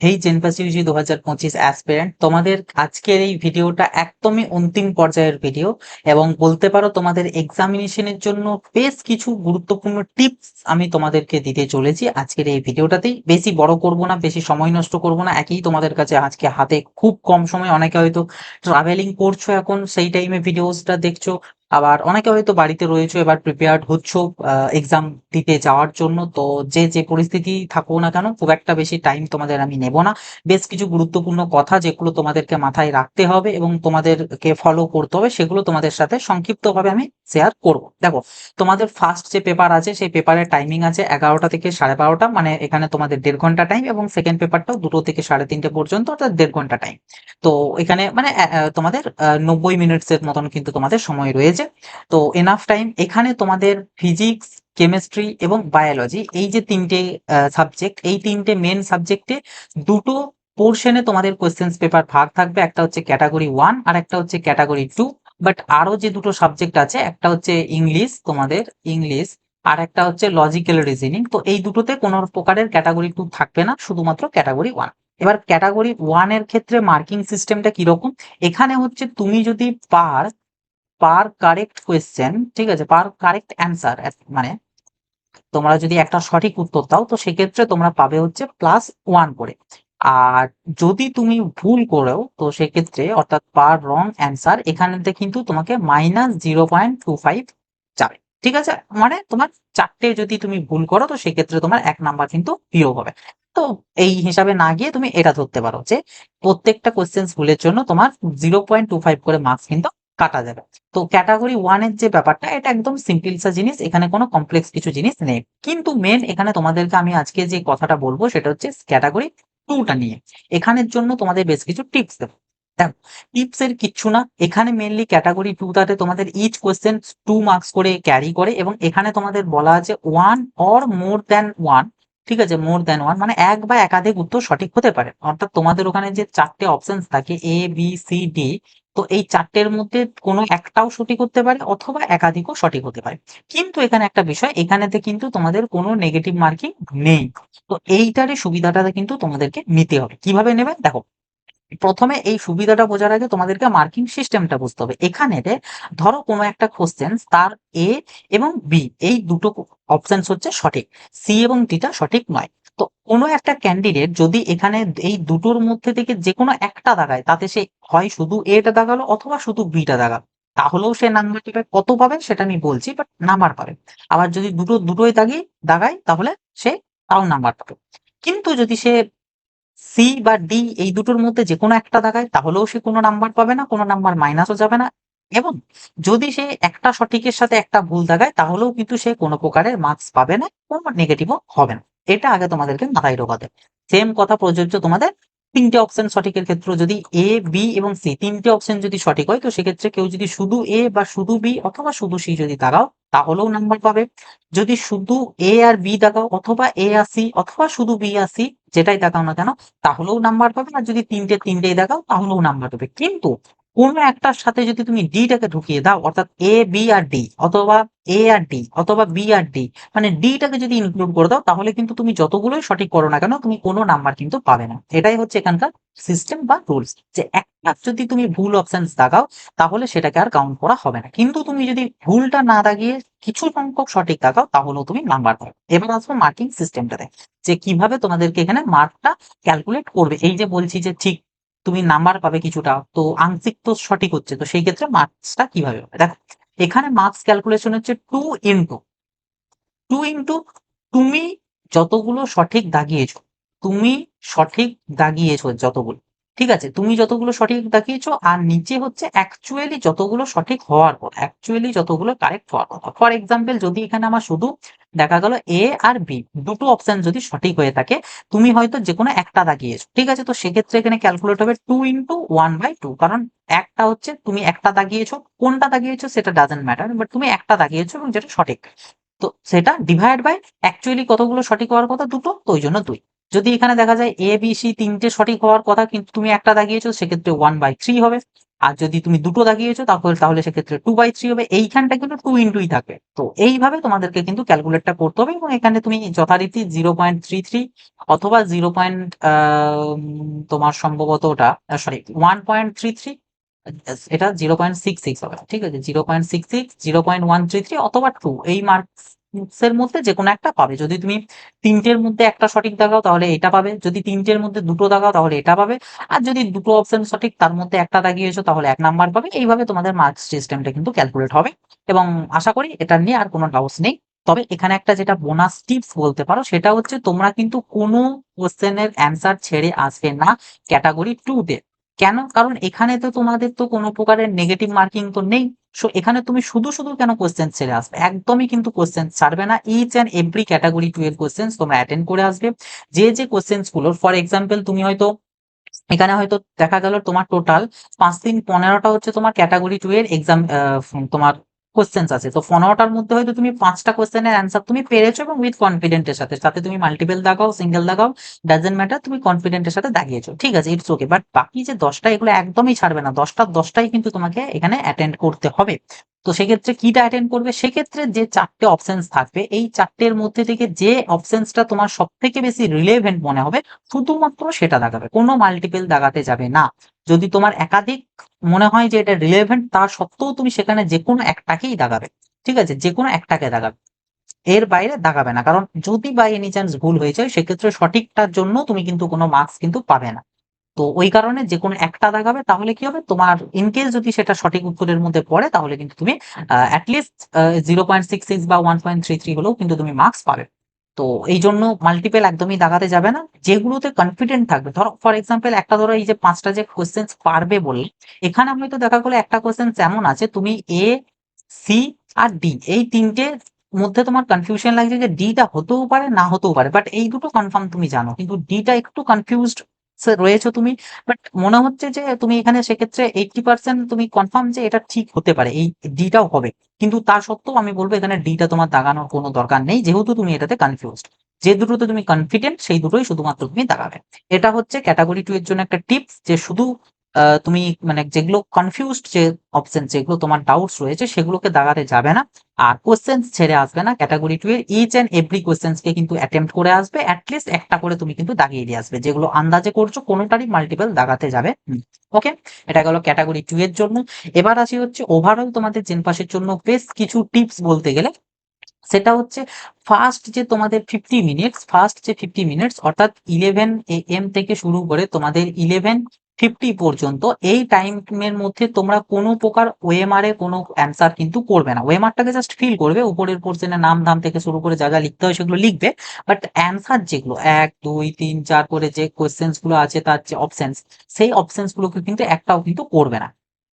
হেই জেনপাস Yuji 2025 aspirant, তোমাদের আজকের এই ভিডিওটা একদমই অন্তিম পর্যায়ের ভিডিও এবং বলতে পারো তোমাদের এক্সামিনেশনের জন্য বেশ কিছু গুরুত্বপূর্ণ টিপস আমি তোমাদেরকে দিতে চলেছি আজকের এই ভিডিওটাতেই। বেশি বড় করব না, বেশি সময় নষ্ট করব না, একই তোমাদের কাছে আজকে হাতে খুব কম সময়। অনেকে হয়তো ট্রাভেলিং করছো, এখন সেই টাইমে ভিডিওসটা দেখছো, আবার অনেকে হয়তো বাড়িতে রয়েছে, এবার প্রিপেয়ার্ড হচ্ছ এক্সাম দিতে যাওয়ার জন্য। তো যে যে পরিস্থিতি থাকো না কেন, খুব একটা বেশি টাইম তোমাদের আমি নেব না। বেশ কিছু গুরুত্বপূর্ণ কথা যেগুলো তোমাদেরকে মাথায় রাখতে হবে এবং তোমাদেরকে ফলো করতে হবে, সেগুলো তোমাদের সাথে সংক্ষিপ্তভাবে আমি শেয়ার করব। দেখো, তোমাদের ফার্স্ট যে পেপার আছে সেই পেপারের টাইমিং আছে 11টা থেকে 12:30, মানে এখানে তোমাদের 1.5 ঘন্টা টাইম, এবং সেকেন্ড পেপারটাও 2টো থেকে 3:30 পর্যন্ত, অর্থাৎ 1.5 ঘন্টা টাইম। তো এখানে মানে তোমাদের 90 মিনিটসের মতন কিন্তু তোমাদের সময় রয়েছে। তো এনাফ টাইম। এখানে তোমাদের ফিজিক্স, কেমিস্ট্রি এবং বায়োলজি, এই যে তিনটে সাবজেক্ট, এই তিনটে মেন সাবজেক্টে দুটো পোর্শনে তোমাদের কোয়েশ্চেন্স পেপার ভাগ থাকবে। একটা হচ্ছে ক্যাটাগরি 1 আর একটা হচ্ছে ক্যাটাগরি 2। বাট আরো যে দুটো সাবজেক্ট আছে, একটা হচ্ছে ইংলিশ, তোমাদের ইংলিশ, আর একটা হচ্ছে লজিক্যাল রিজনিং। তো এই দুটোতে কোনো প্রকারের ক্যাটাগরি 2 থাকবে না, শুধুমাত্র ক্যাটাগরি 1। এবার ক্যাটাগরি 1 এর ক্ষেত্রে মার্কিং সিস্টেমটা কিরকম? এখানে হচ্ছে তুমি যদি পার পার কারেক্ট কোয়েশ্চেন, ঠিক আছে, পার কারেক্ট অ্যান্সার, মানে তোমরা যদি একটা সঠিক উত্তর দাও তো সেক্ষেত্রে তোমরা পাবে হচ্ছে +1 করে। আর যদি তুমি ভুল করেও তো সেক্ষেত্রে, অর্থাৎ পার রং অ্যান্সার, এখানেতে কিন্তু তোমাকে -0.25 যাবে। ঠিক আছে, মানে তোমার চারটে যদি তুমি ভুল করো তো সেক্ষেত্রে তোমার 1 নাম্বার কিন্তু বিয়োগ হবে। তো এই হিসাবে না গিয়ে তুমি এটা ধরতে পারো যে প্রত্যেকটা কোয়েশ্চেন ভুলের জন্য তোমার 0.25 করে মার্কস কিন্তু কাটা যাবে। তো ক্যাটাগরি 1 এর যে ব্যাপারটা, এটা একদম সিম্পল সা জিনিস, এখানে কোনো কমপ্লেক্স কিছু জিনিস নেই। কিন্তু মেন এখানে তোমাদেরকে আমি আজকে যে কথাটা বলবো সেটা হচ্ছে ক্যাটাগরি 2টা নিয়ে। এখানের জন্য তোমাদের বেশ কিছু টিপস দেবো। দেখো, টিপস এর কিচ্ছু না, এখানে মেনলি ক্যাটাগরি 2টাতে তোমাদের ইচ কোয়েশ্চেন 2 মার্কস করে ক্যারি করে, এবং এখানে তোমাদের বলা আছে 1 or more than 1। ঠিক আছে, more than 1 মানে এক বা একাধিক উত্তর সঠিক হতে পারে। অর্থাৎ তোমাদের ওখানে যে চারটে অপশন থাকে A B C D, তো এই চারটের মধ্যে কোনো একটাও সঠিক হতে পারে অথবা একাধিকও সঠিক হতে পারে। কিন্তু এখানে একটা বিষয়, এখানেতে কিন্তু তোমাদের কোনো নেগেটিভ মার্কিং নেই। তো এইটারই সুবিধাটা কিন্তু তোমাদেরকে নিতে হবে। কিভাবে নেবে দেখো, প্রথমে এই সুবিধাটা বোঝার আগে তোমাদেরকে মার্কিং সিস্টেমটা বুঝতে হবে। এখানে ধরো কোনো একটা কোশ্চেন, তার এ এবং বি এই দুটো অপশন হচ্ছে সঠিক, সি এবং ডিটা সঠিক নয়। তো কোনো একটা ক্যান্ডিডেট যদি এখানে এই দুটোর মধ্যে থেকে যে কোনো একটা দাগায়, তাতে সে হয় শুধু এটা দাগালো অথবা শুধু বিটা দাগালো, তাহলেও সে নাম্বার পাবে। কত পাবে সেটা আমি বলছি, বাট নাম্বার পাবে। আবার যদি দুটোই দাগায় তাহলে সে তাও নাম্বার পাবে। কিন্তু যদি সে সি বা ডি এই দুটোর মধ্যে যে কোনো একটা দাগায়, তাহলেও সে কোনো নাম্বার পাবে না, কোনো নাম্বার মাইনাসও যাবে না। এবং যদি সে একটা সঠিকের সাথে একটা ভুল দাগায়, তাহলেও কিন্তু সে কোনো প্রকারের মার্কস পাবে না, কোনো নেগেটিভও হবে না। এটা আগে তোমাদেরকে মাথায় ঢোকাতে। সেম কথা প্রযোজ্য তোমাদের তিনটে অপশন সঠিকের ক্ষেত্রে। যদি এ, বি এবং সি তিনটে অপশন যদি সঠিক হয়, তো সেক্ষেত্রে কেউ যদি শুধু এ বা শুধু বি অথবা শুধু সি যদি দাগাও, তাহলেও নাম্বার পাবে। যদি শুধু এ আর বি দাগাও, অথবা এ আর সি অথবা শুধু বি আর সি, যেটাই দেখাও না কেন, তাহলেও নাম্বার পাবে। আর যদি তিনটেই দেখাও তাহলেও নাম্বার পাবে। কিন্তু কোনো একটার সাথে যদি তুমি ডিটাকে ঢুকিয়ে দাও, অর্থাৎ এ বি আর ডি, অথবা এ আর ডি অথবা বি আর ডি, মানে ডিটাকে যদি ইনক্লুড করে দাও, তাহলে কিন্তু তুমি যতগুলোই সঠিক করো না কেন, তুমি কোনো নাম্বার কিন্তু পাবে না। এটাই হচ্ছে এখানকার সিস্টেম বা রুলস, যে একটা যদি তুমি ভুল অপশন দাগাও, তাহলে সেটাকে আর কাউন্ট করা হবে না। কিন্তু তুমি যদি ভুলটা না দাগিয়ে কিছু সংখ্যক সঠিক দাগাও, তাহলেও তুমি নাম্বার পাবে। এবার আসবো মার্কিং সিস্টেমটাতে, যে কিভাবে তোমাদেরকে এখানে মার্কটা ক্যালকুলেট করবে। এই যে বলছি যে ঠিক তুমি নাম্বার পাবে কিছুটা, তো আংশিক তো সঠিক হচ্ছে, তো সেই ক্ষেত্রে মার্কসটা কিভাবে হবে দেখো। এখানে মার্কস ক্যালকুলেশন হচ্ছে টু ইন্টু তুমি যতগুলো সঠিক দাগিয়েছো, তুমি সঠিক দাগিয়েছো যতগুলো, ঠিক আছে, তুমি যতগুলো সঠিক দাগিয়েছো, আর নিচে হচ্ছে অ্যাকচুয়ালি যতগুলো সঠিক হওয়ার কথা, অ্যাকচুয়ালি যতগুলো কারেক্ট হওয়ার কথা। ফর এক্সাম্পল, যদি এখানে আমার শুধু দেখা গেল এ আর বি দুটো অপশন যদি সঠিক হয়ে থাকে, তুমি হয়তো যে কোনো একটা দাগিয়েছো, ঠিক আছে, তো সেক্ষেত্রে এখানে ক্যালকুলেট হবে 2 × 1/2, কারণ একটা হচ্ছে তুমি একটা দাগিয়েছো, কোনটা দাগিয়েছো সেটা ডাজেন্ট ম্যাটার, বাট তুমি একটা দাগিয়েছো এবং যেটা সঠিক। তো সেটা ডিভাইড বাই অ্যাকচুয়ালি কতগুলো সঠিক হওয়ার কথা, দুটো, তো ওই জন্য 2। যদি এখানে দেখা যায় এ বি সি তিনটে সঠিক হওয়ার কথা কিন্তু তুমি একটা দাগিয়েছো, সেক্ষেত্রে 1/3 হবে। আর যদি তুমি দুটো দাগিয়েছো তাহলে তাহলে সেক্ষেত্রে 2/3 হবে, এইখানটা কিন্তু 2 ইন্টুই থাকবে। তো এইভাবে তোমাদেরকে কিন্তু ক্যালকুলেটটা করতে হবে, এবং এখানে তুমি যথারীতি 0.33 অথবা তোমার সম্ভবত ওটা সরি 1.33, এটা 0.66 হবে, ঠিক আছে, 0.66, 0.133 অথবা 2, এই মার্কস এর মধ্যে যে কোনো একটা পাবে। যদি তুমি তিনটের মধ্যে একটা সঠিক দাগাও তাহলে এটা পাবে, যদি তিনটের মধ্যে দুটো দাগাও তাহলে এটা পাবে, আর যদি দুটো অপশন সঠিক তার মধ্যে একটা দাগিয়েছো তাহলে 1 নাম্বার পাবে। এইভাবে তোমাদের মার্কস সিস্টেমটা কিন্তু ক্যালকুলেট হবে, এবং আশা করি এটা নিয়ে আর কোনো ডাউটস নেই। তবে এখানে একটা যেটা বোনাস টিপস বলতে পারো সেটা হচ্ছে, তোমরা কিন্তু কোনো কোশ্চেনের অ্যান্সার ছেড়ে আসবে না ক্যাটাগরি 2 তে। কেন? কারণ এখানে তো তোমাদের তো কোনো প্রকারের নেগেটিভ মার্কিং তো নেই। সো এখানে তুমি শুধু শুধু কেন কোশ্চেন ছেড়ে আসবে? একদমই কিন্তু কোশ্চেন ছাড়বে না। ইচ অ্যান্ড এভরি ক্যাটাগরি 2 এর কোশ্চেন তোমরা অ্যাটেন্ড করে আসবে। যে কোশ্চেন গুলোর ফর এক্সাম্পল তুমি হয়তো এখানে হয়তো দেখা গেল তোমার টোটাল 5 3 15টা হচ্ছে তোমার ক্যাটাগরি 2 এর এক্সাম, তোমার কোশ্চেন্স আছে। তো 15টার মধ্যে হয়তো তুমি 5টা কোশ্চেনের অ্যান্সার তুমি পেরেছো, এবং উইথ কনফিডেন্টের সাথে সাথে তুমি মাল্টিপল দাগাও সিঙ্গেল দাগাও ডাজেন্ট ম্যাটার, তুমি কনফিডেন্টের সাথে দাগিয়েছো, ঠিক আছে, ইটস ওকে। বাট বাকি যে 10টা এগুলো একদমই ছাড়বে না, 10টাই কিন্তু তোমাকে এখানে অ্যাটেন্ড করতে হবে। তো সেক্ষেত্রে কিটা অ্যাটেন্ড করবে? সেক্ষেত্রে যে 4টে অপশনস থাকবে, এই 4টের মধ্যে থেকে যে অপশনসটা তোমার সব থেকে বেশি রিলেভেন্ট মনে হবে শুধুমাত্র সেটা দাগাবে, কোনো মাল্টিপল দাগাতে যাবে না। যদি তোমার একাধিক মনে হয় যে এটা রিলেভেন্ট, তা সত্ত্বেও তুমি সেখানে যে কোনো একটাকেই দাগাবে, ঠিক আছে, যে কোনো একটাকে দাগাবে, এর বাইরে দাগাবে না। কারণ যদি বাই এনি চান্স ভুল হয়ে যায় সেক্ষেত্রে সঠিকটার জন্য তুমি কিন্তু কোনো মার্কস কিন্তু পাবে না। তো ওই কারণে যে কোনো একটা দাগাবে, তাহলে কি হবে, তোমার ইনকেস যদি সেটা সঠিক উত্তরের মধ্যে পড়ে তাহলে কিন্তু তুমি অ্যাটলিস্ট 0.66 বা 1.33 হলেও কিন্তু তুমি মার্কস পাবে। তো এই জন্য মাল্টিপল একদমই দাগাতে যাবে না, যেগুলোতে কনফিডেন্ট থাকবে। ধরো ফর এক্সাম্পল একটা, ধরো এই যে 5টা যে কোশ্চেন পারবে বললে, এখানে হয়তো দেখা গেলো একটা কোশ্চেন এমন আছে, তুমি এ, সি আর ডি এই তিনটে মধ্যে তোমার কনফিউশন লাগছে যে ডিটা হতেও পারে না হতেও পারে, বাট এই দুটো কনফার্ম তুমি জানো, কিন্তু ডিটা একটু কনফিউজড রয়েছে তুমি। বাট মনে হচ্ছে যে তুমি এখানে সেক্ষেত্রে 80% তুমি কনফার্ম যে এটা ঠিক হতে পারে, এই ডিটাও হবে। কিন্তু তা সত্ত্বেও আমি বলবো এখানে ডিটা তোমার দাগানোর কোনো দরকার নেই, যেহেতু তুমি এটাতে কনফিউজড। যে দুটোতে তুমি কনফিডেন্ট সেই দুটোই শুধুমাত্র তুমি দাগাবে। এটা হচ্ছে ক্যাটাগরি 2 এর জন্য একটা টিপস, যে শুধু তুমি মানে যেগুলো কনফিউজড, যে অপশন যেগুলো তোমার ডাউটস রয়েছে সেগুলোকে দাগাতে যাবে না। আর কোশ্চেন ছেড়ে আসবে না ক্যাটাগরি 2 এর, ইচ এন্ড এভরি কোশ্চেন্স কে কিন্তু অ্যাটেম্প্ট করে আসবে, অ্যাটলিস্ট একটা করে তুমি কিন্তু দাগিয়ে দিয়ে আসবে, যেগুলো আন্দাজে করছো কোনোটারই মাল্টিপল দাগাতে যাবে। ওকে, এটা গেল ক্যাটাগরি 2 এর জন্য। এবার আসি হচ্ছে ওভারঅল তোমাদের জেনপাসের জন্য বেশ কিছু টিপস বলতে গেলে, সেটা হচ্ছে ফার্স্ট যে 50 মিনিটস অর্থাৎ 11 AM থেকে শুরু করে তোমাদের 11:50 পর্যন্ত, এই টাইমের মধ্যে তোমরা কোনো প্রকার ওএমআর এ কোনো অ্যান্সার কিন্তু করবে না। ওএমআরটাকে জাস্ট ফিল করবে, উপরের পোর্শনে নাম ধাম থেকে শুরু করে যা যা লিখতে হয় সেগুলো লিখবে, বাট অ্যান্সার যেগুলো 1 2 3 4 করে যে কোয়েশ্চেন্স গুলো আছে, তার যে অপশনস, সেই অপশনস গুলোকে কিন্তু একটাও কিন্তু করবে না।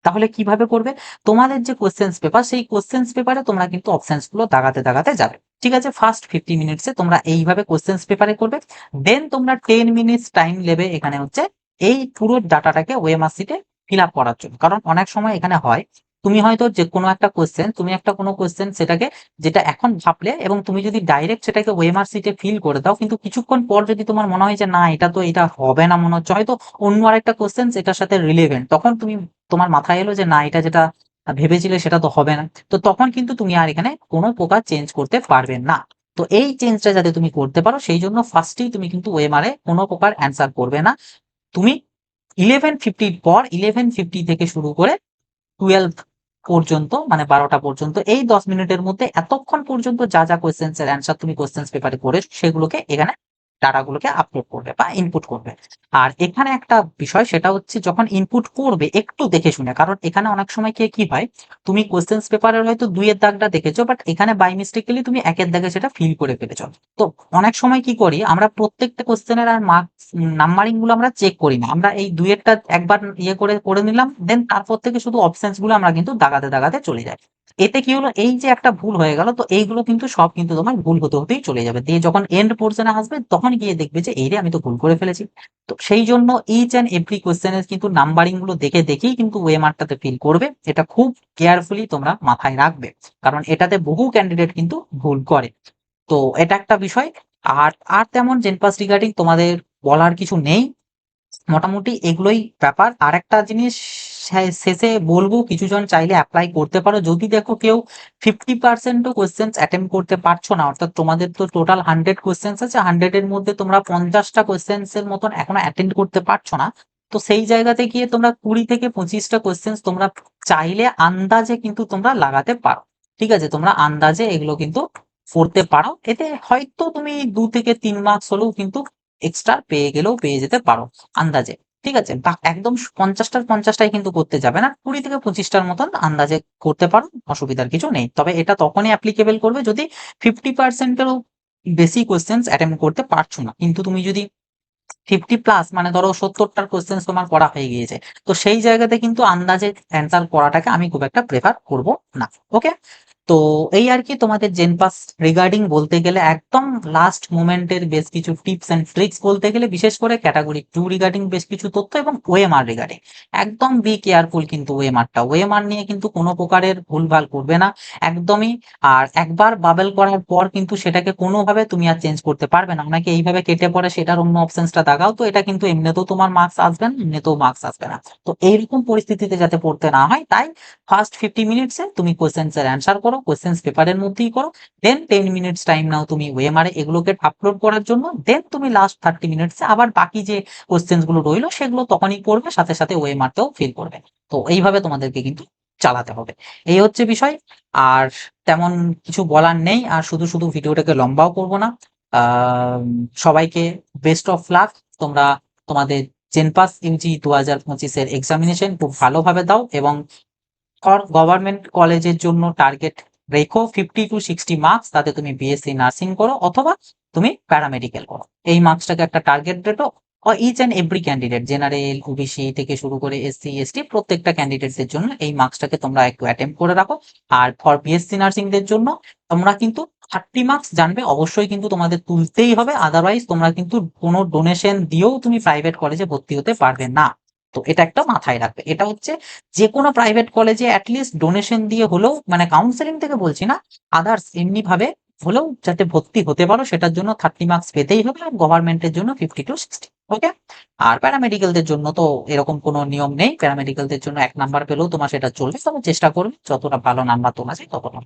তাহলে কিভাবে করবে? তোমাদের যে কোশ্চেন্স পেপার, সেই কোশ্চেন্স পেপারে তোমরা কিন্তু অপশনস গুলো দাগাতে দাগাতে যাবে, ঠিক আছে। ফার্স্ট 50 মিনিটসে তোমরা এইভাবে কোশ্চেন্স পেপারে করবে। দেন তোমরা 10 মিনিটস টাইম নেবে এখানে হচ্ছে এই পুরো ডাটাটাকে ওএমআর শিটে ফিল আপ করার জন্য। কারণ অনেক সময় এখানে হয়, তুমি হয়তো যে কোনো একটা কোশ্চেন, তুমি একটা কোনো কোশ্চেন সেটাকে যেটা এখন ভাবলে, এবং তুমি যদি ডাইরেক্ট সেটাকে ওএমআর শিটে ফিল করে দাও, কিন্তু কিছুক্ষণ পর যদি তোমার মনে হয় যে না এটা তো এটা হবে না, মনে হচ্ছে হয়তো অন্য আরেকটা কোশ্চেন এটার সাথে রিলেভেন্ট, তখন তুমি তোমার মাথায় এলো যে না এটা যেটা ভেবেছিলে সেটা তো হবে না, তো তখন কিন্তু তুমি আর এখানে কোনো প্রকার চেঞ্জ করতে পারবে না। তো এই চেঞ্জটা যাতে তুমি করতে পারো সেই জন্য ফার্স্টেই তুমি কিন্তু ওএমআর এ কোনো প্রকার অ্যান্সার করবে না। তুমি 11:50 পর 11:50 থেকে শুরু করে 12 পর্যন্ত, মানে 12টা পর্যন্ত, এই 10 মিনিটের মধ্যে এতক্ষণ পর্যন্ত যা যা কোয়েশ্চেন্স এর অ্যান্সার তুমি কোয়েশ্চেন্স পেপারে করেছো সেগুলোকে এখানে ডাটাগুলোকে আপলোড করবে বা ইনপুট করবে। আর এখানে একটা বিষয়, সেটা হচ্ছে যখন ইনপুট করবে একটু দেখে শুনে, কারণ এখানে অনেক সময় কি হয়, তুমি কোয়েশ্চেন্স পেপারের হয়তো 2 এর দাগটা দেখেছো, বাট এখানে বাই মিস্টেকলি তুমি 1 এর দাগে সেটা ফিল করে ফেলেছো। তো অনেক সময় কি করি আমরা, প্রত্যেকটা কোয়েশ্চেনের আর মার্কস নাম্বারিং গুলো আমরা চেক করি না, আমরা এই 2 এরটা একবার ইয়ে করে করে নিলাম, দেন তারপর থেকে শুধু অপশনস গুলো আমরা কিন্তু দাগাতে দাগাতে চলে যাই। এতে কি হলো, এই যে একটা ভুল হয়ে গেল, তো এইগুলো কিন্তু সব কিন্তু তোমার ভুল হতে হতেই চলে যাবে, দিয়ে যখন এন্ড পোর্শনে আসবে তখন গিয়ে দেখবে যে এই রে আমি তো ভুল করে ফেলেছি। তো সেই জন্য ইচ এন্ড এভরি কোয়েশ্চেনের কিন্তু নাম্বারিং গুলো দেখে দেখেই কিন্তু ওএমআরটাতে ফিল করবে, এটা খুব কেয়ারফুলি তোমরা মাথায় রাখবে, কারণ এটাতে বহু ক্যান্ডিডেট কিন্তু ভুল করে। তো এটা একটা বিষয়। আর আর তেমন জেনপাস রিগার্ডিং তোমাদের বলার কিছু নেই। মোটামুটি এগুলোই ব্যাপার। আরেকটা জিনিস শেষে বলবো, কিছু জন চাইলে অ্যাপ্লাই করতে পারো। যদি দেখো কেউ 50% কোয়েশ্চেন্স অ্যাটেম্প করতে পারছো না, অর্থাৎ তোমাদের তো টোটাল 100 কোয়েশ্চেন্স আছে, 100 এর মধ্যে তোমরা 50টা কোয়েশ্চেন্স এর মতন এখনো অ্যাটেন্ড করতে পারছো না, তো সেই জায়গাতে গিয়ে তোমরা 20 থেকে 25টা কোয়েশ্চেন্স তোমরা চাইলে আন্দাজে কিন্তু তোমরা লাগাতে পারো। ঠিক আছে, তোমরা আন্দাজে এগুলো কিন্তু করতে পারো, এতে হয়তো তুমি 2 থেকে 3 মার্কস হলেও কিন্তু এক্সট্রা পেয়ে গেলেও পেয়ে যেতে পারো আন্দাজে। ঠিক আছে, বা একদম 50টার 50টাই কিন্তু করতে যাবে না, 20 থেকে 25টার মতন আন্দাজে করতে পারো, অসুবিধার কিছু নেই। তবে এটা তখনই অ্যাপ্লিকেবল করবে যদি 50%-এরও বেশি কোয়েশ্চেন্স অ্যাটেম্প করতে পারছো না। কিন্তু তুমি যদি 50 প্লাস, মানে ধরো 70টার কোয়েশ্চেন্স তোমার করা হয়ে গিয়েছে, তো সেই জায়গাতে কিন্তু আন্দাজে অ্যান্সার করাটাকে আমি খুব একটা প্রেফার করব না। ওকে, তো এই আর কি তোমাদের জেনপাস রিগার্ডিং বলতে গেলে একদম লাস্ট মোমেন্টের বেশ কিছু টিপস এন্ড ট্রিক্স বলতে গেলে, বিশেষ করে ক্যাটাগরি 2 রিগার্ডিং বেশ কিছু তথ্য এবং ওএমআর রিগার্ডিং। একদম বি কেয়ারফুল কিন্তু ওএমআর নিয়ে কিন্তু কোনো প্রকারের ভুলভাল করবে না একদমই। আর একবার বাবেল করার পর কিন্তু সেটাকে কোনোভাবে তুমি আর চেঞ্জ করতে পারবে না। অনেকে এইভাবে কেটে পড়ে, সেটার অন্য অপশনসটা দাগাও, তো এটা কিন্তু এমনিতেও তোমার মার্কস আসবে না, এমনিতেও মার্কস আসবে না। তো এইরকম পরিস্থিতিতে যাতে পড়তে না হয়, তাই ফার্স্ট 50 মিনিটসে তুমি কোয়েশ্চেন্স এর অ্যান্সার করো, কোয়েশ্চেন্স পেপারের মধ্যেই করো। দেন 10 মিনিটস টাইম নাও তুমি ওএমআর এগুলোকে আপলোড করার জন্য। দেন তুমি লাস্ট 30 মিনিটসে আবার বাকি যে কোয়েশ্চেন্স গুলো রইলো সেগুলো তখনই করবে, সাথে সাথে ওএমআরটাও ফিল করবে। তো এইভাবে তোমাদেরকে কিন্তু চালাতে হবে, এই হচ্ছে বিষয়। আর তেমন কিছু বলার নেই, আর শুধু শুধু ভিডিওটাকে লম্বাও করব না। আহ সবাইকে বেস্ট অফ লাক। তোমরা তোমাদের জেনপাস ইউজি 2025-এর এক্সামিনেশন খুব ভালোভাবে দাও, এবং ফর গভর্নমেন্ট কলেজের জন্য টার্গেট রেখো 50 to 60 মার্কস, তাতে তুমি বিএসসি নার্সিং করো অথবা তুমি প্যারামেডিক্যাল করো। এই মার্কসটাকে একটা টার্গেট রেখো। Each and every candidate, general, OBC থেকে শুরু করে এসসি এসটি, প্রত্যেকটা ক্যান্ডিডেটদের জন্য এই মার্কসটাকে তোমরা একটু অ্যাটেম্প করে রাখো। আর ফর বিএসসি নার্সিং দের জন্য তোমরা কিন্তু 30 মার্কস জানবে অবশ্যই কিন্তু তোমাদের তুলতেই হবে, আদারওয়াইজ তোমরা কিন্তু কোনো ডোনেশন দিয়েও তুমি প্রাইভেট কলেজে ভর্তি হতে পারবে না। তো এটা একটা মাথায় রাখবে। এটা হচ্ছে যে কোনো প্রাইভেট কলেজে অ্যাটলিস্ট ডোনেশন দিয়ে হলেও, মানে কাউন্সেলিং থেকে বলছি না, আদার্স এমনি ভাবে হলেও যাতে ভর্তি হতে পারো, সেটার জন্য 30 মার্কস পেতেই হবে। আর গভর্নমেন্টের জন্য 50 to 60। ওকে, আর প্যারামেডিক্যালদের জন্য তো এরকম কোনো নিয়ম নেই, প্যারামেডিক্যালদের জন্য 1 নাম্বার পেলেও তোমার সেটা চলবে, তবে চেষ্টা করবে যতটা ভালো নাম্বার তোলা যায় ততটা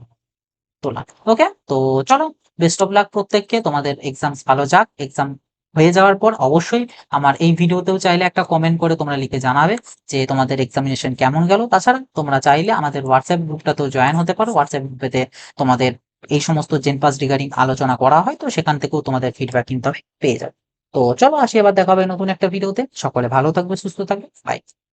তোলা। ওকে, তো চলো, বেস্ট অফ লাক প্রত্যেককে, তোমাদের এক্সাম ভালো যাক। এক্সাম হয়ে যাওয়ার পর অবশ্যই আমার এই ভিডিওতেও চাইলে একটা কমেন্ট করে তোমরা লিখে জানাবে যে তোমাদের এক্সামিনেশন কেমন গেল। তাছাড়া তোমরা চাইলে আমাদের হোয়াটসঅ্যাপ গ্রুপটাতেও জয়েন হতে পারো, হোয়াটসঅ্যাপ গ্রুপেতে তোমাদের এই সমস্ত জেনপাস রিগার্ডিং আলোচনা করা হয়, তো সেখান থেকেও তোমাদের ফিডব্যাক কিন্তু পেয়ে যাবে। তো চলো আসি, আবার দেখা হবে নতুন একটা ভিডিওতে। সকলে ভালো থাকবে, সুস্থ থাকবে, বাই।